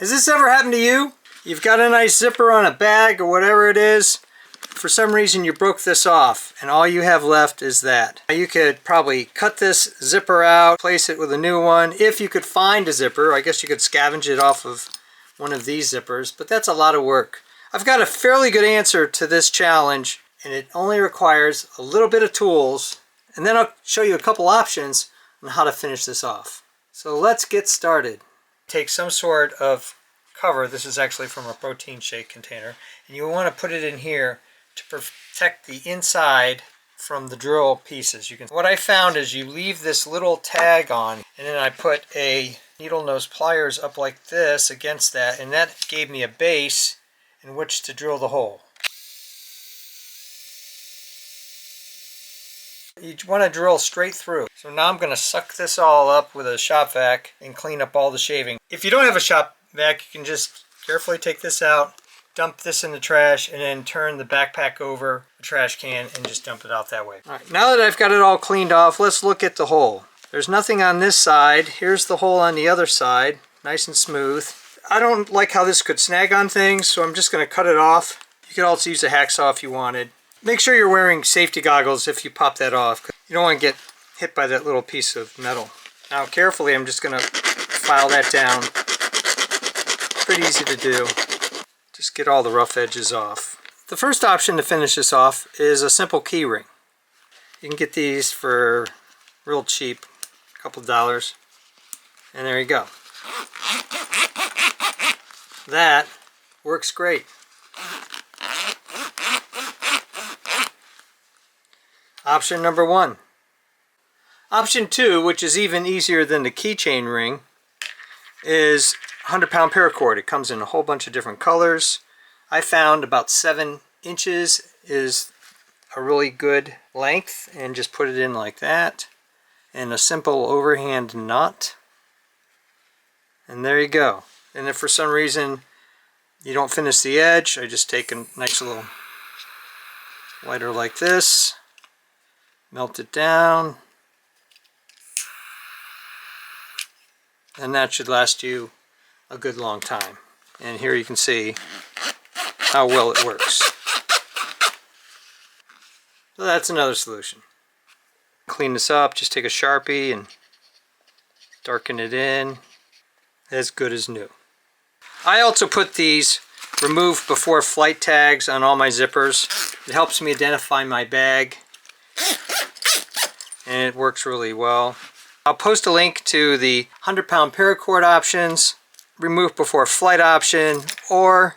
Has this ever happened to you? You've got a nice zipper on a bag or whatever it is. For some reason you broke this off and all you have left is that. You could probably cut this zipper out, place it with a new one. If you could find a zipper, I guess you could scavenge it off of one of these zippers, but that's a lot of work. I've got a fairly good answer to this challenge, and it only requires a little bit of tools, and then I'll show you a couple options on how to finish this off. So let's get started. Take some sort of cover. This is actually from a protein shake container, and you want to put it in here to protect the inside from the drill pieces. What I found is you leave this little tag on, and then I put a needle nose pliers up like this against that, and that gave me a base in which to drill the hole. You want to drill straight through. So now I'm going to suck this all up with a shop vac and clean up all the shaving. If you don't have a shop vac, you can just carefully take this out, dump this in the trash, and then turn the backpack over the trash can and just dump it out that way. All right, now that I've got it all cleaned off, let's look at the hole. There's nothing on this side. Here's the hole on the other side, nice and smooth. I don't like how this could snag on things, so I'm just going to cut it off. You could also use a hacksaw if you wanted. Make sure you're wearing safety goggles if you pop that off. You don't want to get hit by that little piece of metal. Now carefully, I'm just going to file that down. Pretty easy to do. Just get all the rough edges off. The first option to finish this off is a simple key ring. You can get these for real cheap, a couple dollars, and there you go. That works great. Option number 1. Option 2, which is even easier than the keychain ring, is 100-pound paracord. It comes in a whole bunch of different colors. I found about 7 inches is a really good length, and just put it in like that, and a simple overhand knot, and there you go. And if for some reason you don't finish the edge, I just take a nice little lighter like this, melt it down, and that should last you a good long time. And here you can see how well it works. So that's another solution. Clean this up, just take a Sharpie and darken it in, as good as new. I also put these remove before flight tags on all my zippers. It helps me identify my bag, and it works really well. I'll post a link to the 100-pound paracord options, remove before flight option, or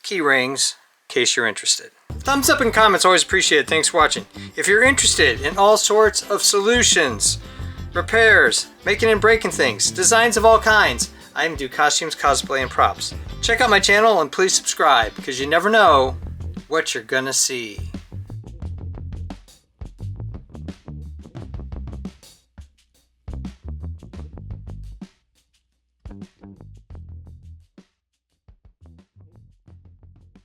key rings in case you're interested. Thumbs up and comments, always appreciated. Thanks for watching. If you're interested in all sorts of solutions, repairs, making and breaking things, designs of all kinds, I even do costumes, cosplay, and props. Check out my channel and please subscribe, because you never know what you're gonna see.